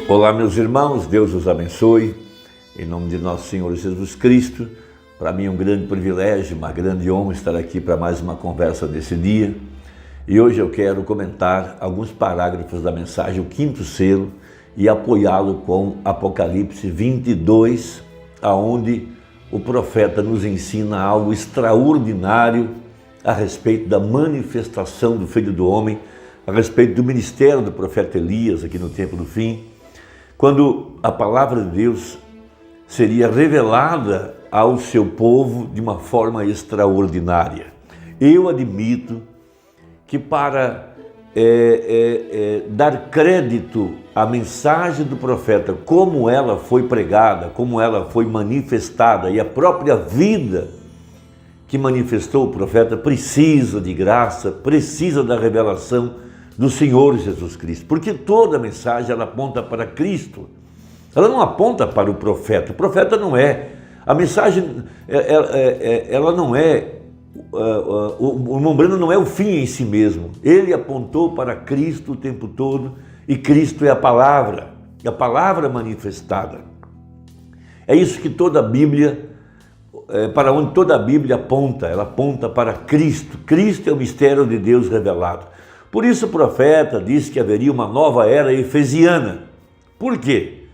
Olá, meus irmãos, Deus os abençoe, em nome de nosso Senhor Jesus Cristo. Para mim é um grande privilégio, uma grande honra estar aqui para mais uma conversa desse dia. E hoje eu quero comentar alguns parágrafos da mensagem, o quinto selo, e apoiá-lo com Apocalipse 22, aonde o profeta nos ensina algo extraordinário a respeito da manifestação do Filho do Homem, a respeito do ministério do profeta Elias aqui no tempo do fim, quando a palavra de Deus seria revelada ao seu povo de uma forma extraordinária. Eu admito que para dar crédito à mensagem do profeta, como ela foi pregada, como ela foi manifestada, e a própria vida que manifestou o profeta precisa de graça, precisa da revelação do Senhor Jesus Cristo, porque toda a mensagem ela aponta para Cristo, ela não aponta para o profeta não é, a mensagem ela não é, o irmão Breno não é o fim em si mesmo, ele apontou para Cristo o tempo todo, e Cristo é a palavra manifestada. É isso que toda a Bíblia, para onde toda a Bíblia aponta, ela aponta para Cristo. Cristo é o mistério de Deus revelado. Por isso o profeta disse que haveria uma nova era efesiana. Por quê?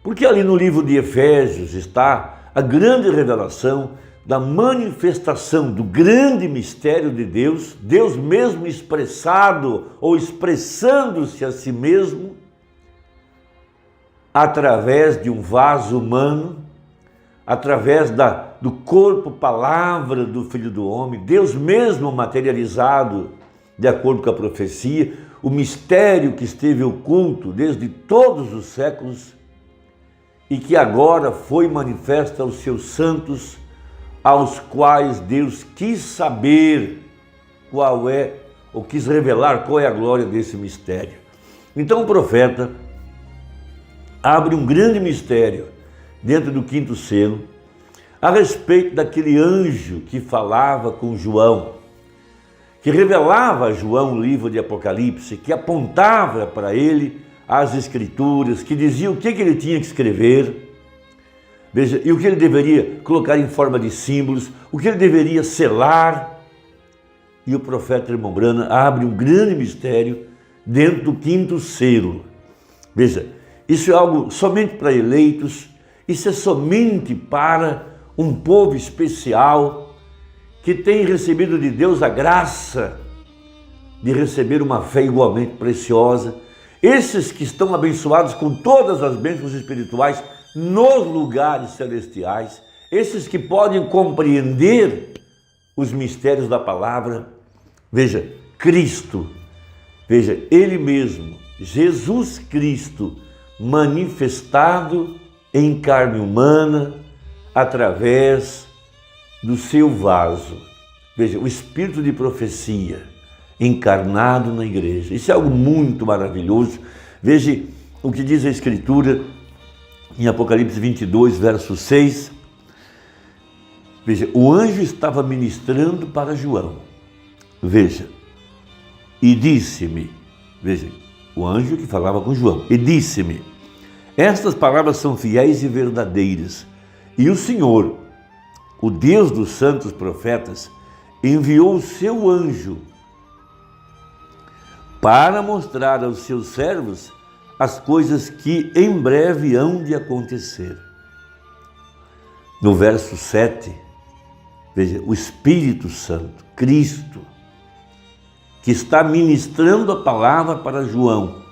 Porque ali no livro de Efésios está a grande revelação da manifestação do grande mistério de Deus, Deus mesmo expressado ou expressando-se a si mesmo através de um vaso humano, através do corpo, palavra do Filho do Homem, Deus mesmo materializado de acordo com a profecia, o mistério que esteve oculto desde todos os séculos e que agora foi manifesto aos seus santos, aos quais Deus quis saber qual é, ou quis revelar qual é a glória desse mistério. Então o profeta abre um grande mistério dentro do quinto selo a respeito daquele anjo que falava com João, que revelava a João o livro de Apocalipse, que apontava para ele as Escrituras, que dizia o que ele tinha que escrever, veja, e o que ele deveria colocar em forma de símbolos, o que ele deveria selar. E o profeta irmão Brana abre um grande mistério dentro do quinto selo. Veja, isso é algo somente para eleitos, isso é somente para um povo especial, que tem recebido de Deus a graça de receber uma fé igualmente preciosa. Esses que estão abençoados com todas as bênçãos espirituais nos lugares celestiais, esses que podem compreender os mistérios da palavra. Veja, Cristo, veja, Ele mesmo, Jesus Cristo, manifestado em carne humana, através do seu vaso. Veja, o espírito de profecia encarnado na igreja. Isso é algo muito maravilhoso. Veja o que diz a Escritura em Apocalipse 22, verso 6. Veja, o anjo estava ministrando para João. Veja, e disse-me, veja, o anjo que falava com João, e disse-me, estas palavras são fiéis e verdadeiras, e o Senhor, o Deus dos santos profetas, enviou o seu anjo para mostrar aos seus servos as coisas que em breve hão de acontecer. No verso 7, veja, o Espírito Santo, Cristo, que está ministrando a palavra para João,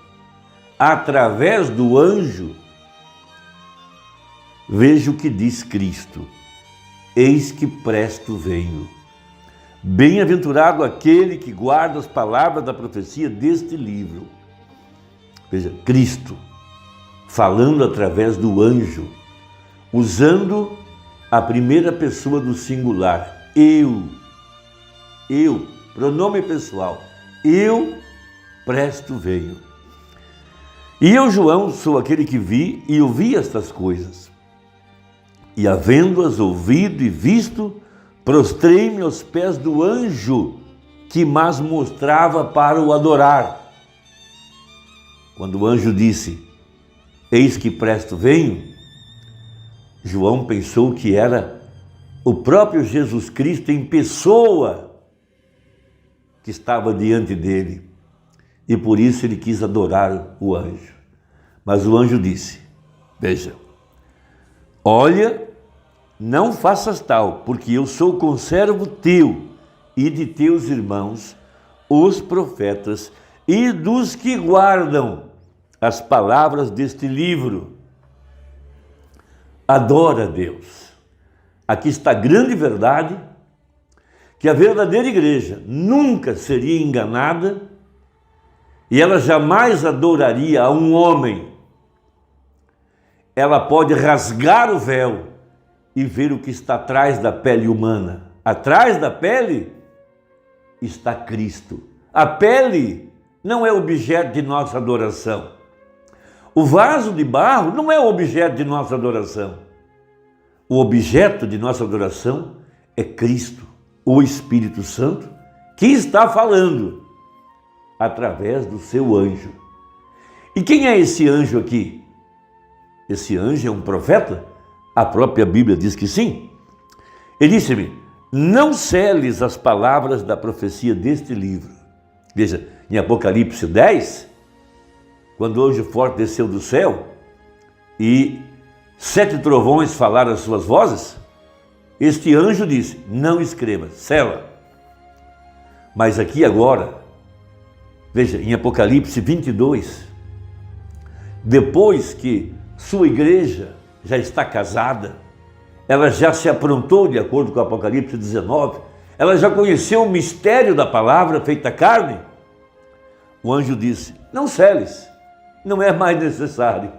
através do anjo, veja o que diz Cristo. Eis que presto venho. Bem-aventurado aquele que guarda as palavras da profecia deste livro. Veja, Cristo falando através do anjo, usando a primeira pessoa do singular. Eu, pronome pessoal, eu presto venho. E eu, João, sou aquele que vi e ouvi estas coisas. E havendo-as ouvido e visto, prostrei-me aos pés do anjo que mas mostrava para o adorar. Quando o anjo disse, eis que presto venho, João pensou que era o próprio Jesus Cristo em pessoa que estava diante dele. E por isso ele quis adorar o anjo. Mas o anjo disse, veja, olha, não faças tal, porque eu sou conservo teu e de teus irmãos, os profetas, e dos que guardam as palavras deste livro. Adora a Deus. Aqui está a grande verdade, que a verdadeira igreja nunca seria enganada e ela jamais adoraria a um homem. Ela pode rasgar o véu e ver o que está atrás da pele humana. Atrás da pele está Cristo. A pele não é objeto de nossa adoração. O vaso de barro não é objeto de nossa adoração. O objeto de nossa adoração é Cristo, o Espírito Santo, que está falando através do seu anjo. E quem é esse anjo aqui? Esse anjo é um profeta? A própria Bíblia diz que sim. Ele disse-me, não seles as palavras da profecia deste livro. Veja, em Apocalipse 10, quando o anjo forte desceu do céu e 7 trovões falaram as suas vozes, este anjo disse, não escreva, sela. Mas aqui agora, veja, em Apocalipse 22, depois que sua igreja já está casada, ela já se aprontou de acordo com o Apocalipse 19, ela já conheceu o mistério da palavra feita carne, o anjo disse, não seles, não é mais necessário,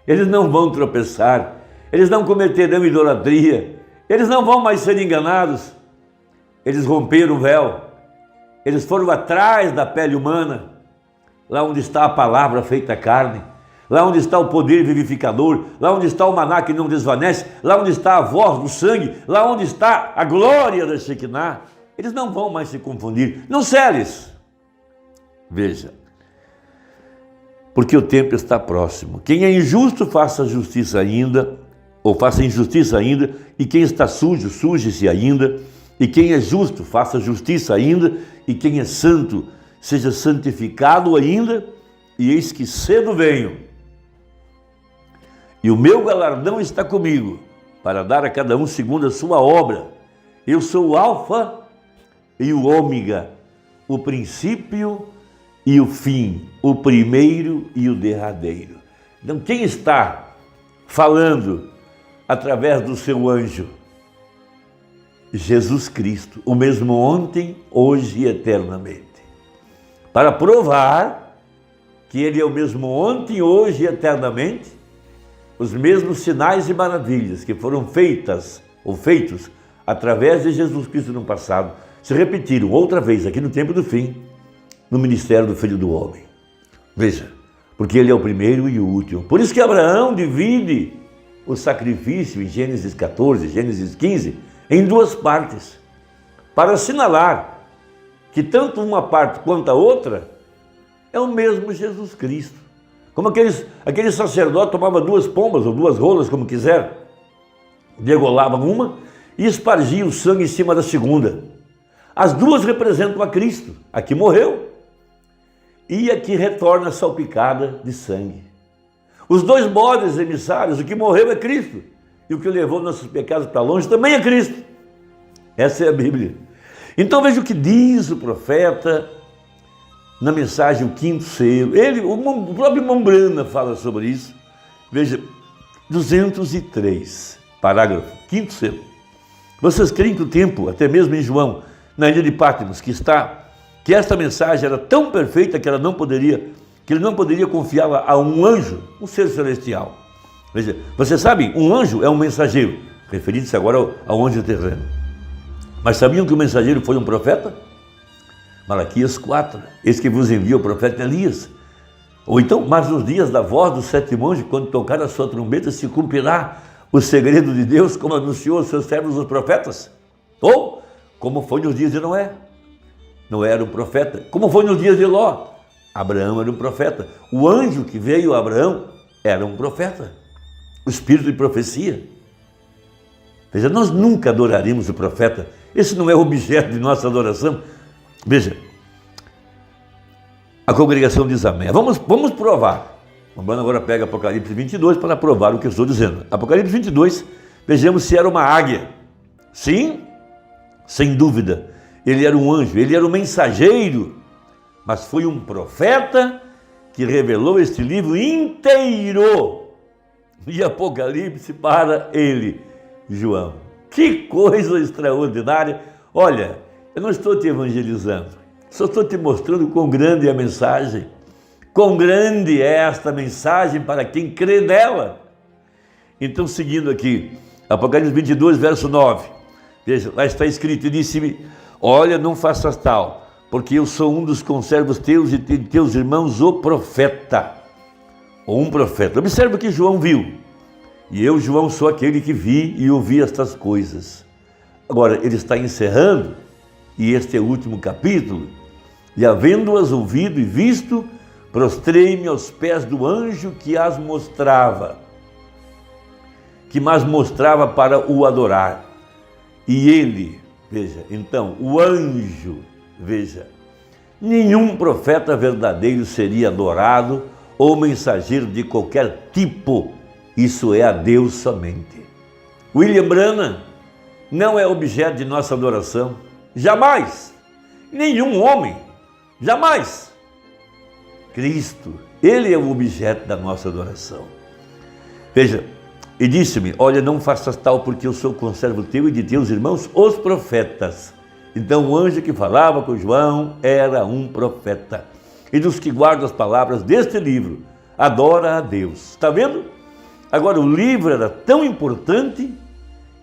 eles não vão tropeçar, eles não cometerão idolatria, eles não vão mais ser enganados, eles romperam o véu, eles foram atrás da pele humana, lá onde está a palavra feita carne, lá onde está o poder vivificador, lá onde está o maná que não desvanece, lá onde está a voz do sangue, lá onde está a glória da Shekinah, eles não vão mais se confundir, não seles. Veja, porque o tempo está próximo. Quem é injusto, faça justiça ainda, ou faça injustiça ainda, e quem está sujo, suje-se ainda, e quem é justo, faça justiça ainda, e quem é santo, seja santificado ainda, e eis que cedo venho. E o meu galardão está comigo, para dar a cada um segundo a sua obra. Eu sou o Alfa e o Ômega, o princípio e o fim, o primeiro e o derradeiro. Então, quem está falando através do seu anjo? Jesus Cristo, o mesmo ontem, hoje e eternamente. Para provar que Ele é o mesmo ontem, hoje e eternamente, os mesmos sinais e maravilhas que foram feitas ou feitos através de Jesus Cristo no passado, se repetiram outra vez aqui no tempo do fim, no ministério do Filho do Homem. Veja, porque Ele é o primeiro e o último. Por isso que Abraão divide o sacrifício em Gênesis 14, Gênesis 15, em duas partes, para assinalar que tanto uma parte quanto a outra é o mesmo Jesus Cristo. Como aquele sacerdote tomava 2 pombas ou 2 rolas, como quiser, degolava uma e espargia o sangue em cima da segunda. As duas representam a Cristo, a que morreu e a que retorna salpicada de sangue. Os 2 bodes emissários, o que morreu é Cristo e o que levou nossos pecados para longe também é Cristo. Essa é a Bíblia. Então veja o que diz o profeta na mensagem, o 5º selo. O próprio Mombrana fala sobre isso. Veja, 203, parágrafo, 5º selo. Vocês creem que o tempo, até mesmo em João, na ilha de Patmos, que esta mensagem era tão perfeita que ele não poderia confiá-la a um anjo, um ser celestial. Veja, você sabe, um anjo é um mensageiro, referindo-se agora ao anjo terreno. Mas sabiam que o mensageiro foi um profeta? Malaquias 4, eis que vos envia o profeta Elias. Ou então, mas nos dias da voz do 7º anjo, quando tocar a sua trombeta, se cumprirá o segredo de Deus, como anunciou aos seus servos os profetas. Ou, como foi nos dias de Noé. Noé era um profeta. Como foi nos dias de Ló. Abraão era um profeta. O anjo que veio a Abraão era um profeta, o espírito de profecia. Veja, nós nunca adoraríamos o profeta, esse não é objeto de nossa adoração. Veja, a congregação diz amém. Vamos provar. O Urbano agora pega Apocalipse 22 para provar o que eu estou dizendo. Apocalipse 22, vejamos se era uma águia. Sim, sem dúvida. Ele era um anjo, ele era um mensageiro, mas foi um profeta que revelou este livro inteiro de Apocalipse para ele, João. Que coisa extraordinária! Olha, eu não estou te evangelizando, só estou te mostrando quão grande é a mensagem, quão grande é esta mensagem para quem crê nela. Então, seguindo aqui, Apocalipse 22, verso 9, veja, lá está escrito, e disse-me, olha, não faças tal, porque eu sou um dos conservos teus e de teus irmãos o profeta, ou um profeta. Observa o que João viu. E eu, João, sou aquele que vi e ouvi estas coisas. Agora, ele está encerrando, e este é o último capítulo, e havendo-as ouvido e visto, prostrei-me aos pés do anjo que as mostrava, que mais mostrava para o adorar. E ele, veja, então, o anjo, veja, nenhum profeta verdadeiro seria adorado ou mensageiro de qualquer tipo, isso é a Deus somente. William Branham não é objeto de nossa adoração, jamais, nenhum homem, jamais. Cristo, ele é o objeto da nossa adoração. Veja, e disse-me, olha, não faças tal, porque eu sou conservo teu e de teus irmãos, os profetas. Então o anjo que falava com João era um profeta. E dos que guardam as palavras deste livro, adora a Deus. Está vendo? Agora, o livro era tão importante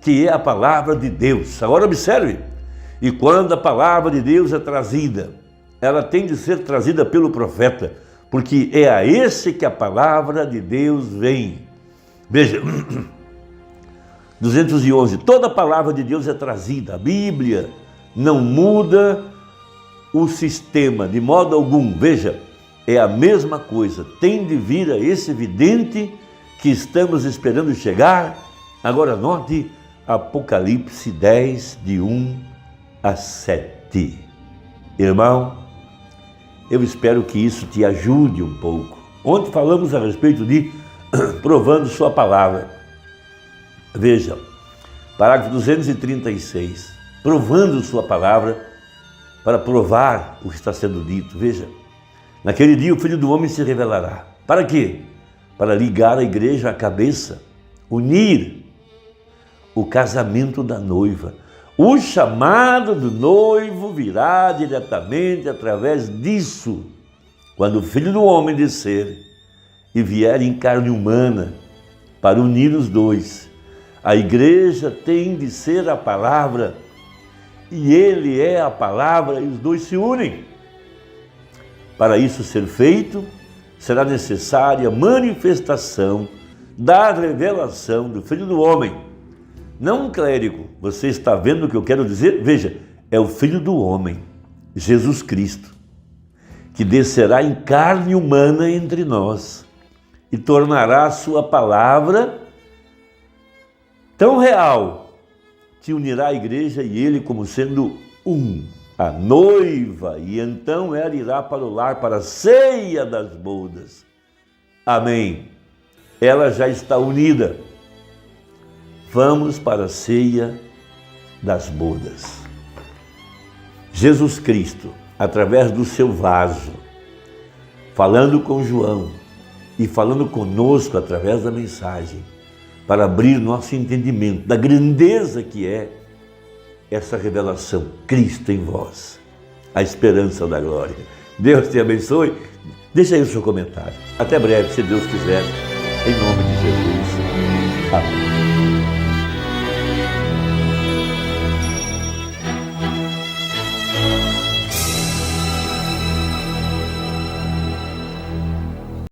que é a palavra de Deus. Agora observe, e quando a palavra de Deus é trazida, ela tem de ser trazida pelo profeta, porque é a esse que a palavra de Deus vem. Veja, 211, toda a palavra de Deus é trazida, a Bíblia não muda o sistema de modo algum. Veja, é a mesma coisa, tem de vir a esse vidente que estamos esperando chegar. Agora note Apocalipse 10, de 1 a 7. Irmão, eu espero que isso te ajude um pouco. Ontem falamos a respeito de provando sua palavra. Veja, parágrafo 236, provando sua palavra para provar o que está sendo dito. Veja, naquele dia o Filho do Homem se revelará. Para quê? Para ligar a igreja à cabeça, unir o casamento da noiva. O chamado do noivo virá diretamente através disso, quando o Filho do Homem descer e vier em carne humana para unir os dois. A igreja tem de ser a palavra, e ele é a palavra, e os dois se unem. Para isso ser feito, será necessária a manifestação da revelação do Filho do Homem. Não um clérigo, você está vendo o que eu quero dizer? Veja, é o Filho do Homem, Jesus Cristo, que descerá em carne humana entre nós e tornará a sua palavra tão real que unirá a igreja e ele como sendo um, a noiva, e então ela irá para o lar, para a ceia das bodas. Amém. Ela já está unida. Vamos para a ceia das bodas. Jesus Cristo, através do seu vaso, falando com João e falando conosco através da mensagem, para abrir nosso entendimento da grandeza que é essa revelação, Cristo em vós, a esperança da glória. Deus te abençoe. Deixa aí o seu comentário. Até breve, se Deus quiser, em nome de Jesus. Amém.